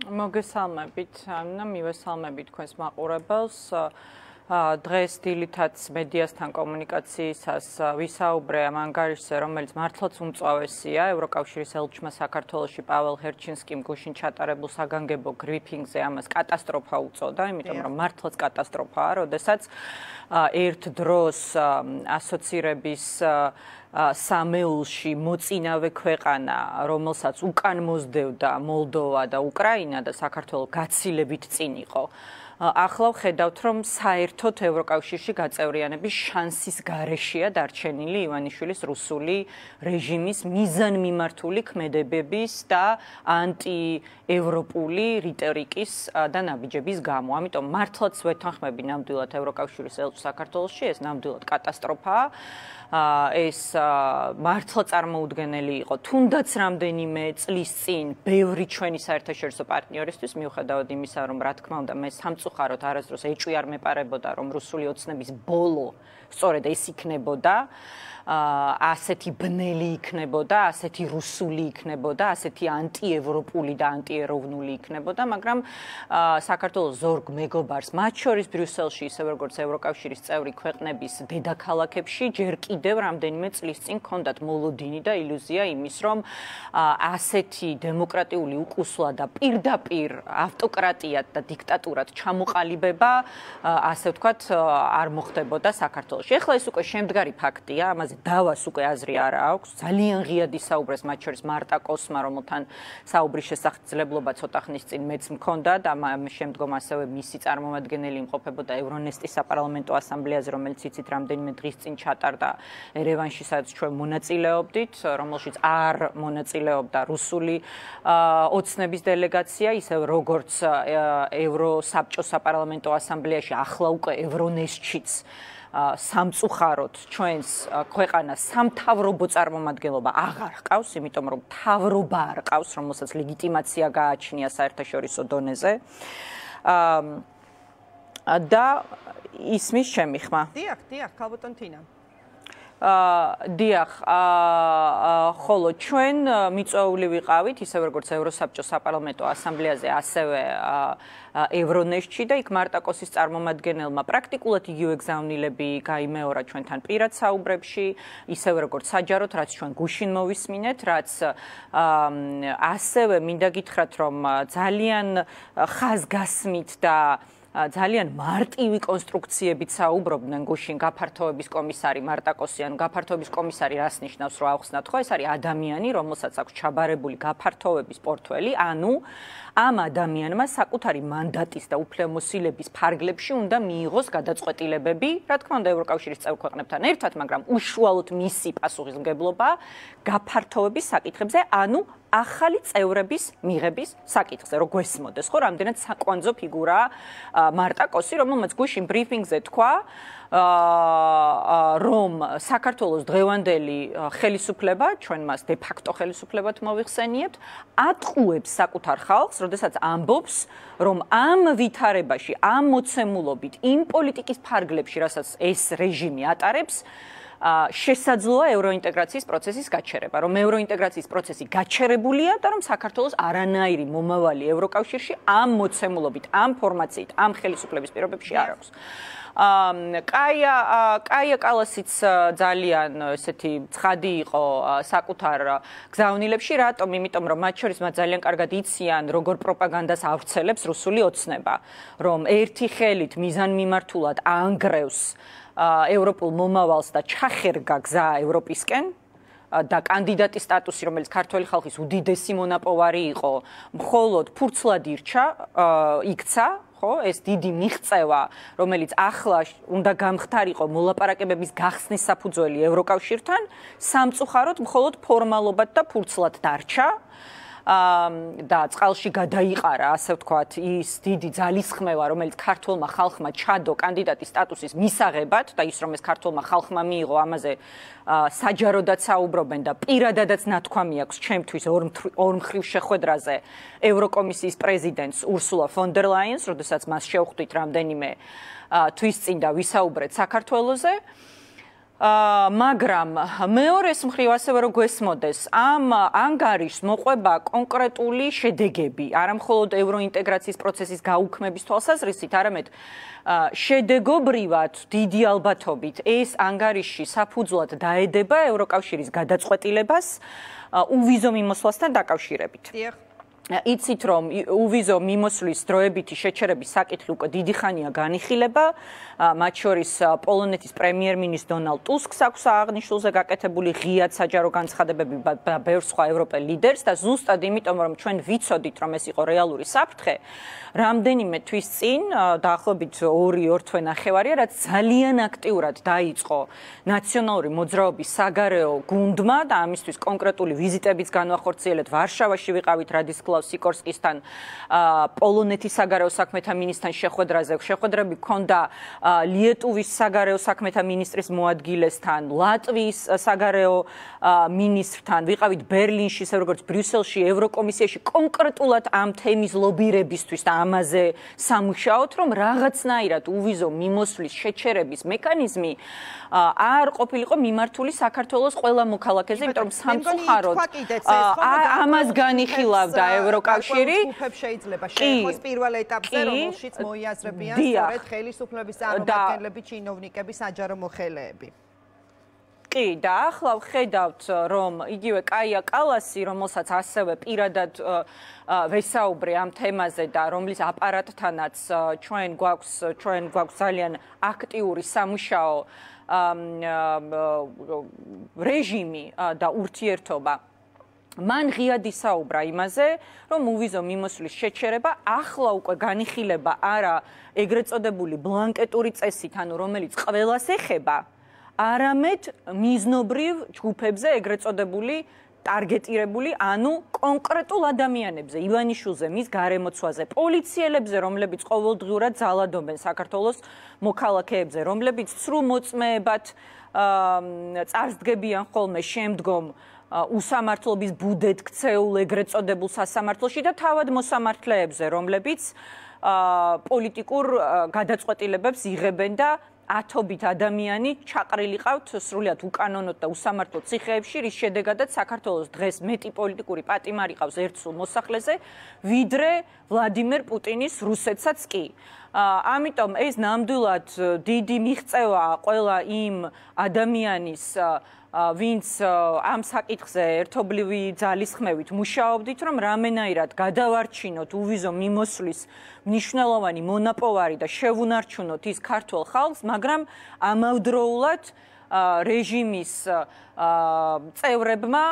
მოგესალმებით, მივესალმებით თქვენს მაყურებელს. დღეს დილითაც მედიასთან კომუნიკაციისას ვისაუბრე ამ ანგარიშზე, რომელიც მართლაც უმწვავესია ევროკავშირის ელჩმა საქართველოში პაվել ჰერჩინსკიმ გუშინ ჩატარებულ საგანგებო ბრიფინგზე ამას კატასტროფა უწოდა, იმიტომ რომ მართლაც კატასტროფაა, როდესაც ერთ დროს ასოცირების სამეულში მოწინავე ქვეყანა, რომელსაც უკან მოსდევდა მოლდოვა და უკრაინა და საქართველო გაცილებით წინ იყო. ახლა ვხედავთ, რომ საერთოდ ევროკავშირში გაწევრიანების შანსის გარეშეა დარჩენილი ივანიშვილის რუსული რეჟიმის მიზანმიმართული ქმედებების და ანტიევროპული რიტორიკის და ნაბიჯების გამო. ამიტომ მართლაც ვეთანხმები ნამდვილად ევროკავშირის ელჩს საქართველოში, ეს ნამდვილად კატასტროფაა. ეს მართლა წარმოუდგენელი იყო თუნდაც რამდენიმე წლის წინ ბევრი ჩვენი საერთაშორისო პარტნიორისთვის, მიუხედავად იმისა, რომ რა თქმა უნდა მე სამწუხაროდ არასდროს ეჭვი არ მეპარებოდა, რომ რუსული ოცნების ბოლო სწორედ ეს იქნებოდა. ასეთი ბნელი იქნებოდა, ასეთი რუსული იქნებოდა, ასეთი ანტიევროპული და ანტიეროვნული იქნებოდა, მაგრამ საქართველოს ზორგ მეგობარს, მათ შორის ბრიუსელში, ისე როგორც ევროკავშირის წევრი ქვეყნების დედაქალაქებში, ჯერ კიდევ რამდენიმე წლის წინ ჰქონდათ მოლოდინი და ილუზია იმის, რომ ასეთი დემოკრატიული უკუსლა და პირდაპირ ავტოკრატიად და დიქტატურად ჩამოყალიბება, ასე ვთქვათ, არ მოხდებოდა საქართველოში. ეხლა ეს უკვე შემდგარი ფაქტია, ამაზე დავას უკვე აზრი არ აქვს. ძალიან ღიად ისაუბრეს მათ შორის მარტა კოსმა, რომელთან საუბრის შესაძლებლობა ცოტა ხნის წინ მეც მქონდა და ამ შემდგომ ასევე მისი წარმომადგენელი იმყოფებოდა ევრონესტის საპარლამენტო ასამბლეაზე, რომელიც იცით რამდენიმე დღის წინ ჩატარდა ერევანში, სადაც ჩვენ მონაწილეობდით, რომელშიც არ მონაწილეობდა რუსული ოცნების დელეგაცია, ისე როგორც ევროსაბჭოს საპარლამენტო ასამბლეაში, ახლა უკვე ევრონესტშიც სამწუხაროდ ჩვენს ქვეყანას სამთავრობო წარმომადგენლობა აღარ ჰყავს, იმიტომ რომ მთავრობა არ ჰყავს, რომელსაც ლეგიტიმაცია გააჩნია საერთაშორისო დონეზე. და ისმის ჩემი ხმა. დიახ, ქალბატონ თინა. დიახ, ხოლო ჩვენ მიწვეული ვიყავით, ისევე როგორც ევროსაბჭოს საპარლამენტო ასამბლეაზე, ასევე ევრონესტში და იქ მარტა კოსის წარმომადგენელმა პრაქტიკულად იგივე გზავნილები გაიმეორა ჩვენთან პირად საუბრებში, ისევე როგორც საჯაროდ, რაც ჩვენ გუშინ მოვისმინეთ, რაც ასევე მინდა გითხრათ, რომ ძალიან ხაზგასმით და ძალიან მარტივი კონსტრუქციებით საუბრობდნენ გუშინ გაფართოების კომისარი მარტა კოსიანი. გაფართოების კომისარი რას ნიშნავს, რომ ავხსნათ ხო? ეს არის ადამიანი, რომელსაც აქვს ჩაბარებული გაფართოების პორტფელი, ანუ ამ ადამიანმა საკუთარი მანდატის და უფლებამოსილების ფარგლებში უნდა მიიღოს გადაწყვეტილებები, რა თქმა უნდა, ევროკავშირის წევრ ქვეყნებთან ერთად, მაგრამ უშუალოდ მისი პასუხისმგებლობა გაფართოების საკითხებზე, ანუ ახალი წევრების მიღების საკითხზე, რო გვესმოდეს, ხო, რამდენად საკვანძო ფიგურაა მარტა კოსი, რომელმაც გუშინ ბრიფინგზე თქვა, რომ საქართველოს დღევანდელი ხელისუფლება, ჩვენ მას დე ფაქტო ხელისუფლებად მოვიხსენიებთ, ატყუებს საკუთარ ხალხს, როდესაც ამბობს, რომ ამ ვითარებაში, ამ მოცემულობით, იმ პოლიტიკის ფარგლებში, რასაც ეს რეჟიმი ატარებს, შესაძლოა ევროინტეგრაციის პროცესის გაჩერება, რომ ევროინტეგრაციის პროცესი გაჩერებულია და რომ საქართველოს არანაირი მომავალი ევროკავშირში ამ მოცემულობით, ამ ფორმაციით, ამ ხელისუფლების პირობებში არ აქვს. კაია კალასიც ძალიან ესეთი ცხადი იყო საკუთარ გზავნილებში, რატომ? იმიტომ რომ მათ შორის მათ ძალიან კარგად იციან, როგორ პროპაგანდას ავრცელებს რუსული ოცნება, რომ ერთი ხელით მიზანმიმართულად ანგრევს ევროპულ მომავალს და ჩახერგა გზა ევროპისკენ და კანდიდატის სტატუსი, რომელიც ქართველი ხალხის უდიდესი მონაპოვარი იყო, მხოლოდ ფურცლად იქცა, ხო, ეს დიდი მიღწევა, რომელიც ახლა უნდა გამხდარიყო მოლაპარაკებების გახსნის საფუძველი ევროკავშირთან, სამწუხაროდ მხოლოდ ფორმალობად და ფურცლად დარჩა. და წყალში გადაიყარა, ასე ვთქვათ, ის დიდი ძალისხმევა, რომელიც ქართულმა ხალხმა ჩადო კანდიდატის სტატუსის მისაღებად და ის რომ ეს ქართულმა ხალხმა მიიღო, ამაზე საჯაროდაც საუბრობენ და პირადადაც ნათქვამი აქვს ჩემთვის ორმხრივ შეხვედრაზე ევროკომისიის პრეზიდენტს ურსულა ფონ დერ ლაიენს, როდესაც მას შევხვდით რამდენიმე თვის წინ და ვისაუბრეთ საქართველოზე. მაგრამ მეორეს მხრივ ასევე რო გვესმოდეს ამ ანგარიშს მოყვება კონკრეტული შედეგები, არა მხოლოდ ევროინტეგრაციის პროცესის გაუქმების თვალსაზრისით, არამედ შედეგობრივად დიდი ალბათობით ეს ანგარიში საფუძვლად დაედება ევროკავშირის გადაწყვეტილებას უვიზო მიმოსვლასთან დაკავშირებით. იცით რომ უვიზო მიმოსვლის დროებითი შეჩერების საკითხი უკვე დიდი ხანია განიხილება, მათ შორის პოლონეთის პრემიერ-მინისტრ დონალდ ტუსკს აქვს აღნიშნულზე გაკეთებული ღიად საჯარო განცხადებები და ბევრ სხვა ევროპელ ლიდერს და ზუსტად იმიტომ რომ ჩვენ ვიცოდით რომ ეს იყო რეალური საფრთხე, რამდენიმე თვის წინ დაახლოებით 2 თვე ნახევარია, რაც ძალიან აქტიურად დაიწყო ნაციონალური მოძრაობის საგარეო გუნდმა და ამისთვის კონკრეტული ვიზიტებიც განვახორციელეთ. ვარშავაში ვიყავით რადისლავ სიკორსკისთან, პოლონეთის საგარეო საქმეთა მინისტრთან შეხვედრაზე. შეხვედრები ჰქონდა ლიეტუვის საგარეო საქმეთა მინისტრის მოადგილესთან, ლატვიის საგარეო მინისტრთან. ვიყავით ბერლინში, როგორც ბრიუსელში, ევროკომისიაში კონკრეტულად ამ თემის ლობირებისთვის და ამაზე სამუშაოთ, რომ რაღაცნაირად უვიზო მიმოსვლის შეჩერების მექანიზმი არ ყოფილიყო მიმართული საქართველოს ყველა მოქალაქეზე, იმიტომ რომ სამწუხაროდ ამას განიხილავდა ევროკავშირი. შეიძლება შეეხოს პირველ ეტაპზე, რომელშიც მოიაზრებიან სწორედ ხელისუფლების წარმომადგენლები, ჩინოვნიკები, საჯარო მოხელეები. კი, და ახლა ვხედავთ, რომ იგივე კაია კალასი, რომელსაც ასევე პირადად ვესაუბრე ამ თემაზე და რომლის აპარატთანაც ჩვენ გვაქვს ძალიან აქტიური სამუშაო რეჟიმი და ურთიერთობა. მან ღიად ისაუბრა იმაზე, რომ უვიზო მიმოსვლის შეჩერება ახლა უკვე განიხილება არა ეგრეთ წოდებული ბლანკეტური წესით, ანუ რომელიც ყველას ეხება, არამედ მიზნობრივ ჯგუფებზე ეგრეთ წოდებული ტარგეტირებული, ანუ კონკრეტულ ადამიანებზე, ივანიშვილზე, მის გარემოცვაზე, პოლიციელებზე, რომლებიც ყოველდღიურად ძალადობენ საქართველოს მოქალაქეებზე, რომლებიც სრულ მოწმეებად წარსდგებიან ხოლმე შემდგომ უსამართლობის ბუდეთ ქცეულ ეგრეთ წოდებულ სასამართლოში და თავად მოსამართლეებზე, რომლებიც პოლიტიკურ გადაწყვეტილებებს იღებენ და ათობით ადამიანი ჩაყრილიყავთ სრულიად უკანონოდ და უსამართლო ციხეებში, რის შედეგადაც საქართველოს დღეს მეტი პოლიტიკური პატიმარი ყავს ერთ სულ მოსახლეზე, ვიდრე ვლადიმერ პუტინის რუსეთსაც კი. ამიტომ ეს ნამდვილად დიდი მიღწევაა ყველა იმ ადამიანის ვინც ამ საკითხზე ერთობლივი ძალისხმევით მუშაობდით, რომ რამენაირად გადავარჩინოთ უვიზო მიმოსვლის მნიშვნელოვანი მონაპოვარი და შევუნარჩუნოთ ის ქართულ ხალხს, მაგრამ ამავდროულად რეჟიმის წევრებმა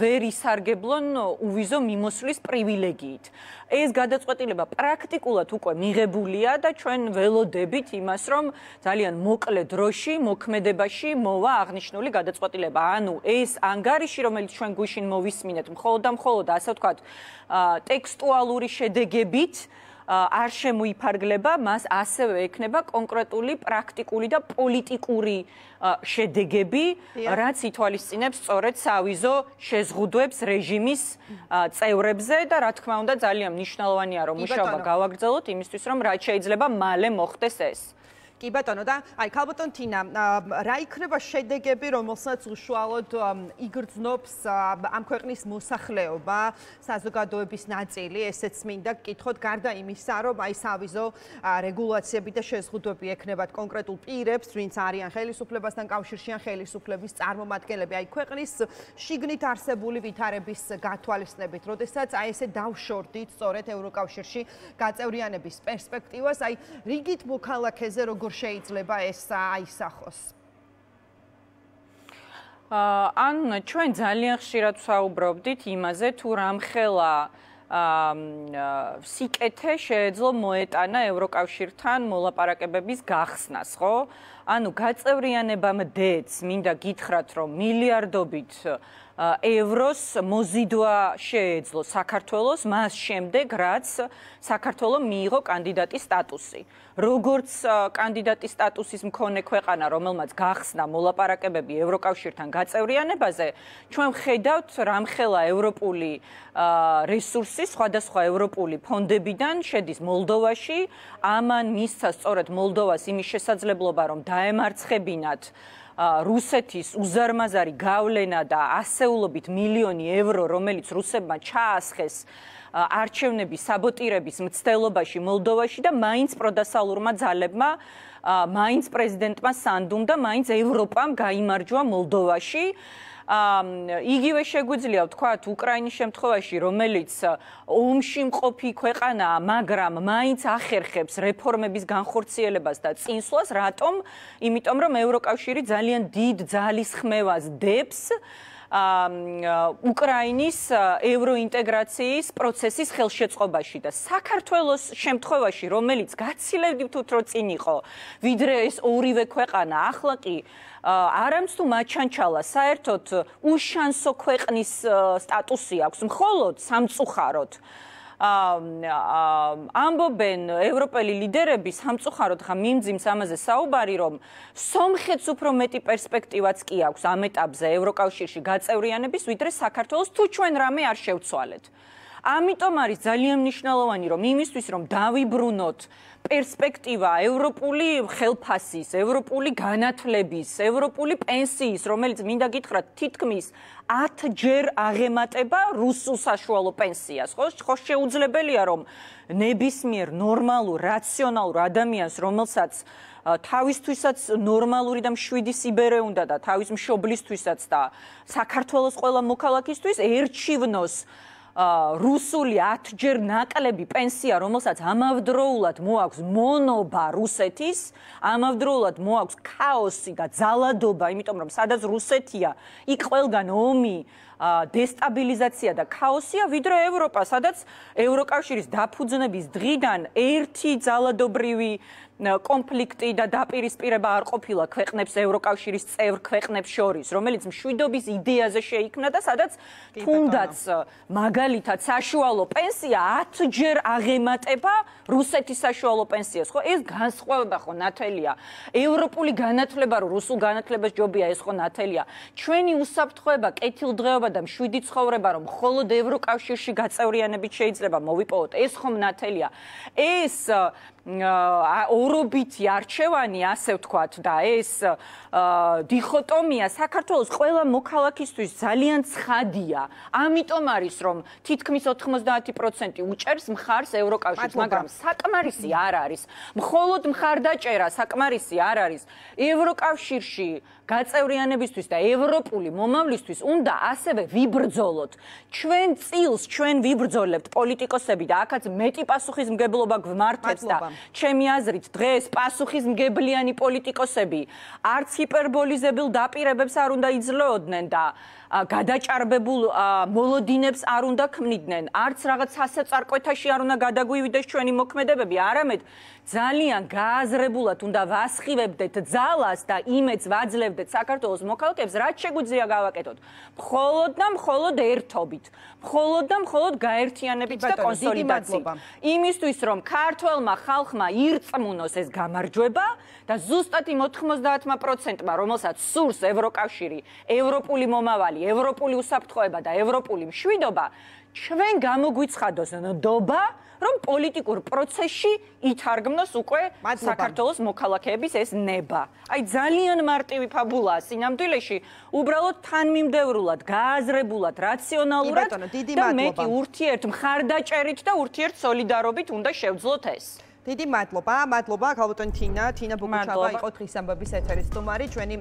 ვერ ისარგებლონ უვიზო მიმოსვლის პრივილეგიით. ეს გადაწყვეტილება პრაქტიკულად უკვე მიღებულია და ჩვენ ველოდებით იმას, რომ ძალიან მოკლე დროში მოქმედებაში მოვა აღნიშნული გადაწყვეტილება. ანუ ეს ანგარიში, რომელიც ჩვენ გუშინ მოვისმინეთ, მხოლოდ და მხოლოდ ასე ვთქვათ, ტექსტუალური შედეგებით არ შემოიფარგლება, მას ასევე ექნება კონკრეტული პრაქტიკული და პოლიტიკური შედეგები, რაც ითვალისწინებს სწორედ სავიზო შეზღუდვებს რეჟიმის წევრებზე და რა თქმა უნდა ძალიან მნიშვნელოვანია რომ მუშაობა გავაგრძელოთ იმისთვის რომ რაც შეიძლება მალე მოხდეს ეს. კი ბატონო და აი ქალბატონ თინა რა იქნება შედეგები რომელსაც უშუალოდ იგრძნობს ამ ქვეყნის მოსახლეობა საზოგადოების ნაწილი ესეც მინდა გკითხოთ გარდა იმისა რომ აი სავიზო რეგულაციები და შეზღუდვები ექნებათ კონკრეტულ პირებს ვინც არიან ხელისუფლებასთან კავშირში ან ხელისუფლების წარმომადგენლები აი ქვეყნის შიგნით არსებული ვითარების გათვალისწინებით როდესაც აი ესე დავშორდით სწორედ ევროკავშირში გაწევრიანების პერსპექტივას აი რიგით მოქალაქეზე როგორ შეიძლება ეს აისახოს? ან ჩვენ ძალიან ხშირად ვსაუბრობდით იმაზე თუ რამხელა სიკეთე შეეძლო მოეტანა ევროკავშირთან მოლაპარაკებების გახსნას, ხო? ანუ გაწევრიანებამდეც მინდა გითხრათ, რომ მილიარდობით ევროს მოზიდვა შეეძლო საქართველოს მას შემდეგ, რაც საქართველო მიიღო კანდიდატის სტატუსი. როგორც კანდიდატის სტატუსის მქონე ქვეყანა, რომელმაც გახსნა მოლაპარაკებები ევროკავშირთან გაწევრიანებაზე, ჩვენ ვხედავთ რამხელა ევროპული რესურსი, სხვადასხვა ევროპული ფონდებიდან შედის მოლდოვაში, ამან მისცა სწორედ მოლდოვას იმის შესაძლებლობა, რომ დაემარცხებინათ რუსეთის უზარმაზარი გავლენა და ასეულობით მილიონი ევრო, რომელიც რუსებმა ჩაასხეს არჩევნების საბოტირების მცდელობაში მოლდოვაში და მაინც პროდასალურმა ძალებმა, მაინც პრეზიდენტმა სანდუმ და მაინც ევროპამ გაიმარჯვა მოლდოვაში. იგივე შეგვიძლია ვთქვათ უკრაინის შემთხვევაში, რომელიც ომში მყოფი ქვეყანაა, მაგრამ მაინც ახერხებს რეფორმების განხორციელებას და წინსვლას, რატომ? იმიტომ რომ ევროკავშირი ძალიან დიდ ძალის ხმევას დებს უკრაინის ევროინტეგრაციის პროცესის ხელშეწყობაში და საქართველოს შემთხვევაში, რომელიც გაცილებით უფრო წინ იყო, ვიდრე ეს ორივე ქვეყანა, ახლა კი არამც თუ მაჩანჩალა, საერთოდ უშანსო ქვეყნის სტატუსი აქვს, მხოლოდ სამწუხაროდ. ამბობენ ევროპელი ლიდერები სამწუხაროდ ხა მიმძიმს ამაზე საუბარი, რომ სომხეთს უფრო მეტი პერსპექტივაც კი აქვს ამ ეტაპზე ევროკავშირში გაწევრიანების, ვიდრე საქართველოს, თუ ჩვენ რამე არ შევცვალეთ. ამიტომ არის ძალიან მნიშვნელოვანი, რომ იმისთვის, რომ დავიბრუნოთ პერსპექტივა ევროპული ხელფასის, ევროპული განათლების, ევროპული პენსიის, რომელიც მინდა გითხრათ, თითქმის 10-ჯერ აღემატება რუსულ საშუალო პენსიას, ხო შეუძლებელია, რომ ნებისმიერ ნორმალურ, რაციონალურ ადამიანს, რომელსაც თავისთვისაც ნორმალური და მშვიდი სიბერე უნდა და თავის მშობლისთვისაც და საქართველოს ყველა მოქალაქისთვის ერჩივნოს რუსული 10-ჯერ ნაკლები პენსია, რომელსაც ამავდროულად მოაქვს მონობა რუსეთის, ამავდროულად მოაქვს ქაოსი და ძალადობა, იმიტომ რომ სადაც რუსეთია, იქ ყველგან ომი, დესტაბილიზაცია და ქაოსია, ვიდრე ევროპა, სადაც ევროკავშირის დაფუძნების დღიდან ერთი ძალადობრივი კონფლიქტი და დაპირისპირება არ ყოფილა ქვეყნებს ევროკავშირის წევრ ქვეყნებს შორის, რომელიც მშვიდობის იდეაზე შეიქმნა და სადაც თუნდაც მაგალითად საშუალო პენსია 10-ჯერ აღემატება რუსეთის საშუალო პენსიას, ხო? ეს განსხვავება ხო ნათელია. ევროპული განათლება, რომ რუსულ განათლებას ჯობია, ეს ხო ნათელია. ჩვენი უსაფრთხოება, კეთილდღეობა და მშვიდი ცხოვრება, რომ მხოლოდ ევროკავშირში გაწევრიანებით შეიძლება მოვიპოვოთ, ეს ხომ ნათელია. ეს ორობითი არჩევანი, ასე ვთქვათ, და ეს დიხოტომია საქართველოს ყველა მოქალაქისთვის ძალიან ცხადია. ამიტომ არის, რომ თითქმის 90% უჭერს მხარს ევროკავშირს, მაგრამ საკმარისი არ არის. მხოლოდ მხარდაჭერა საკმარისი არ არის. ევროკავშირში გაწევრიანებისთვის და ევროპული მომავლისთვის უნდა ასევე ვიბრძოლოთ. ჩვენ წილს ჩვენ ვიბრძოლებთ პოლიტიკოსები და აქაც მეტი პასუხისმგებლობა გვმართებს და ჩემი აზრით დღეს პასუხისმგებლიანი პოლიტიკოსები არც ჰიპერბოლიზებულ დაპირებებს არ უნდა იძლეოდნენ და გადაჭარბებულ მოლოდინებს არ უნდა ქმნიდნენ, არც რაღაც სასაწარკვეთაში არ უნდა გადაგვივიდეს ჩვენი მოქმედებები, არამედ ძალიან გააზრებულად უნდა ვასხივებდეთ ძალას და იმედს ვაძლევდეთ საქართველოს მოქალაქეებს, რაც შეგვიძლია გავაკეთოთ. მხოლოდ და მხოლოდ ერთობით, მხოლოდ და მხოლოდ გაერთიანებით და კონსოლიდაციით. იმისთვის, რომ ქართველმა ხალხმა ირწმუნოს ეს გამარჯვება და ზუსტად იმ 90%-მა, რომელსაც სურს ევროკავშირი, ევროპული მომავალი, ევროპული უსაფრთხოება და ევროპული მშვიდობა, ჩვენ გამოგვიცხადოს ნდობა, რომ პოლიტიკურ პროცესში ითარგმნოს უკვე საქართველოს მოქალაქეების ეს ნება. აი ძალიან მარტივი ფაბულაა სინამდვილეში, უბრალოდ თანმიმდევრულად, გააზრებულად, რაციონალურად და მეტი ურთიერთ მხარდაჭერით და ურთიერთ სოლიდარობით უნდა შევძლოთ ეს. დიდი მადლობა, ქალბატონი თინა ბუკუჩავა იყო დღის ამბების ეთერის სტუმარი, ჩვენი